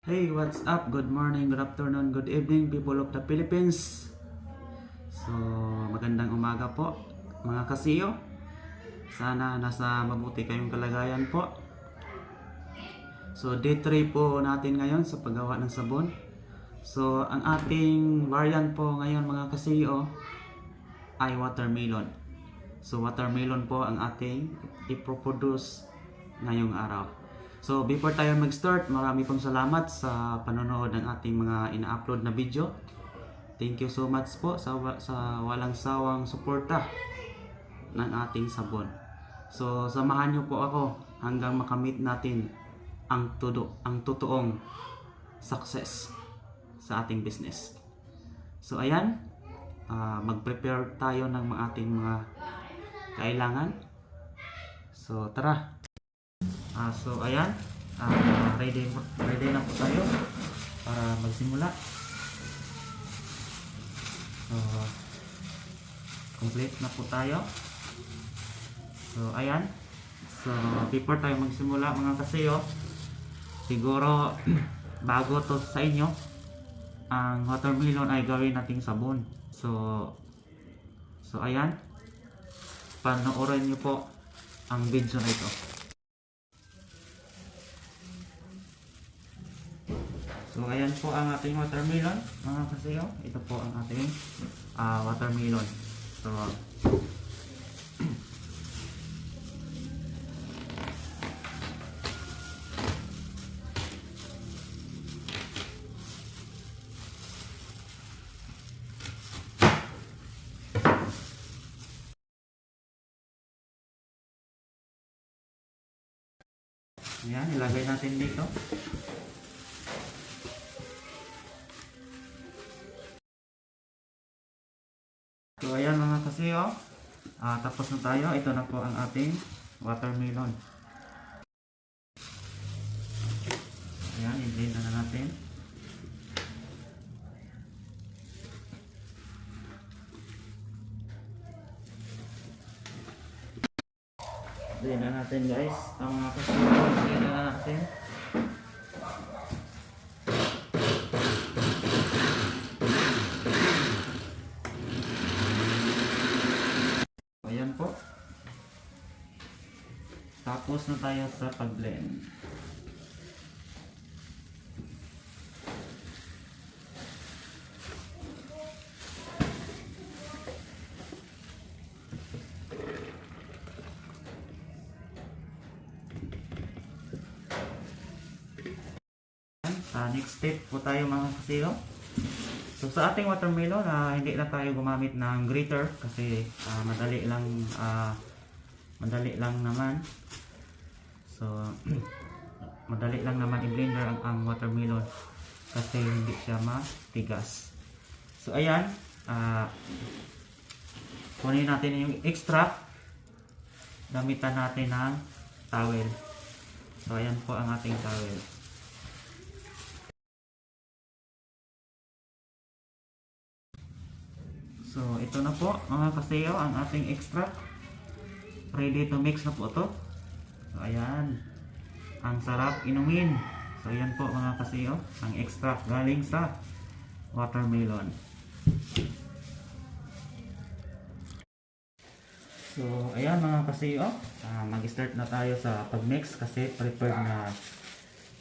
Hey, what's up? Good morning, good afternoon, good evening, people of the Philippines. So, magandang umaga po, mga kasiyo. Sana nasa mabuti kayong kalagayan po. So, day 3 po natin ngayon sa paggawa ng sabon. So, ang ating variant po ngayon mga kasiyo ay watermelon. So, watermelon po ang ating ipoproduce ngayong araw. So, before tayo mag-start, marami pong salamat sa panonood ng ating mga ina-upload na video. Thank you so much po sa walang sawang suporta ng ating sabon. So, samahan niyo po ako hanggang makamit natin ang totoong success sa ating business. So, ayan, mag-prepare tayo ng ating mga kailangan. So, tara. So ayan, ready na po tayo para magsimula. So complete na po tayo. So ayan, so before tayo magsimula mga kasiyo, siguro bago to sa inyo, ang watermelon ay gawin nating sabon. So ayan, panoorin nyo po ang video na ito. So ayan po ang ating watermelon mga kasiyo. Ito po ang ating watermelon. So ayan, ilagay natin dito. So ayan mga kasiyo, tapos na tayo. Ito na po ang ating watermelon. Ayan, i-blend na natin. Blend na natin guys. Ang mga kasiyo, blend na natin. Ayan po. Tapos na tayo sa pag-blend. Next step po tayo mga kasiyo. So sa ating watermelon, hindi na tayo gumamit ng grater kasi madali lang naman. So madali lang naman i-blender ang watermelon kasi hindi siya matigas. So ayan, kunin natin yung extract. Gamitan natin ng towel. So ayan po ang ating towel. So ito na po mga kasiyo ang ating extract. Ready to mix na po ito. So ayan, ang sarap inumin. So ayan po mga kasiyo, ang extract galing sa watermelon. So ayan mga kasiyo, mag-start na tayo sa pag-mix kasi prepared na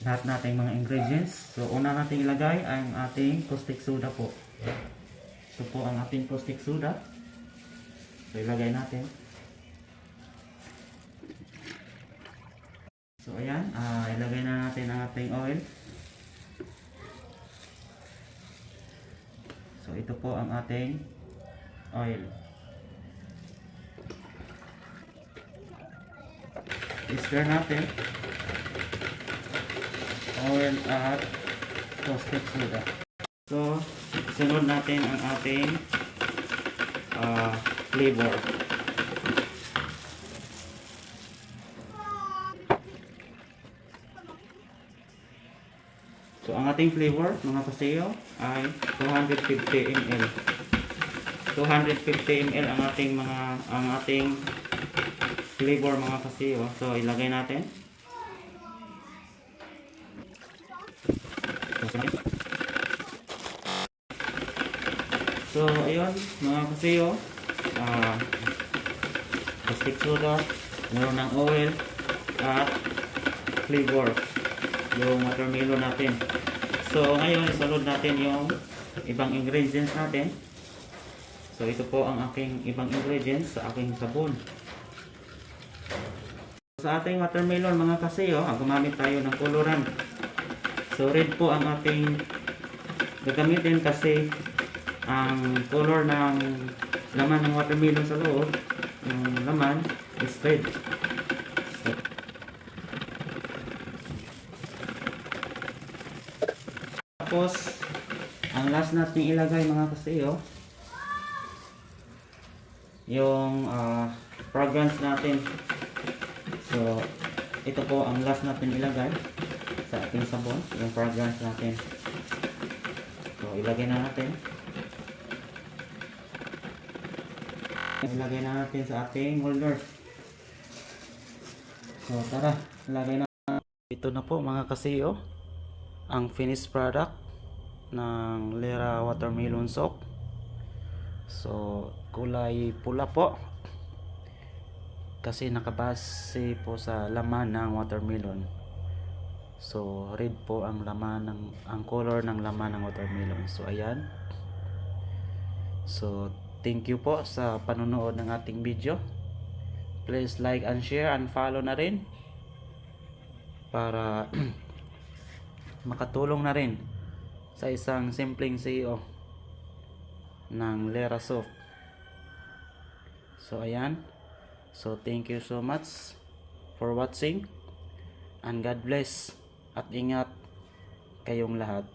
lahat nating mga ingredients. So una nating ilagay ang ating caustic soda po. Ito po ang ating caustic soda. So ilagay natin. So ayan, ilagay na natin ang ating oil. So ito po ang ating oil. I-stir natin oil at caustic soda. So sunod natin ang ating flavor. So ang ating flavor mga kasiyo ay 250 ml. 250 ml ang ating flavor mga kasiyo. So ilagay natin. So, ayun, mga kasiyo, ah, caustic soda, meron ng oil, at flavor, yung watermelon natin. So, ngayon, isalod natin yung ibang ingredients natin. So, ito po ang aking ibang ingredients sa aking sabon. Sa ating watermelon, mga kasiyo, gumamit tayo ng coloran. So, red po ang ating gagamitin kasi ang color ng laman ng watermelon sa loob, yung laman is red. So, tapos ang last natin ilagay, mga kasiyo, yung fragrance natin. So ito po ang last natin ilagay sa ating sabon, yung fragrance natin. So ilagay na natin. Ilagay na natin sa ating holder. So tara, ilagay na. Ito na po, mga kasiyo, ang finished product ng Lera Watermelon Soap. So kulay pula po kasi nakabase po sa laman ng watermelon. So red po ang laman ang color ng laman ng watermelon. So ayan. So thank you po sa panonood ng ating video. Please like and share and follow na rin para makatulong na rin sa isang simpleng CEO ng Lera Soap. So ayan. So thank you so much for watching and God bless at ingat kayong lahat.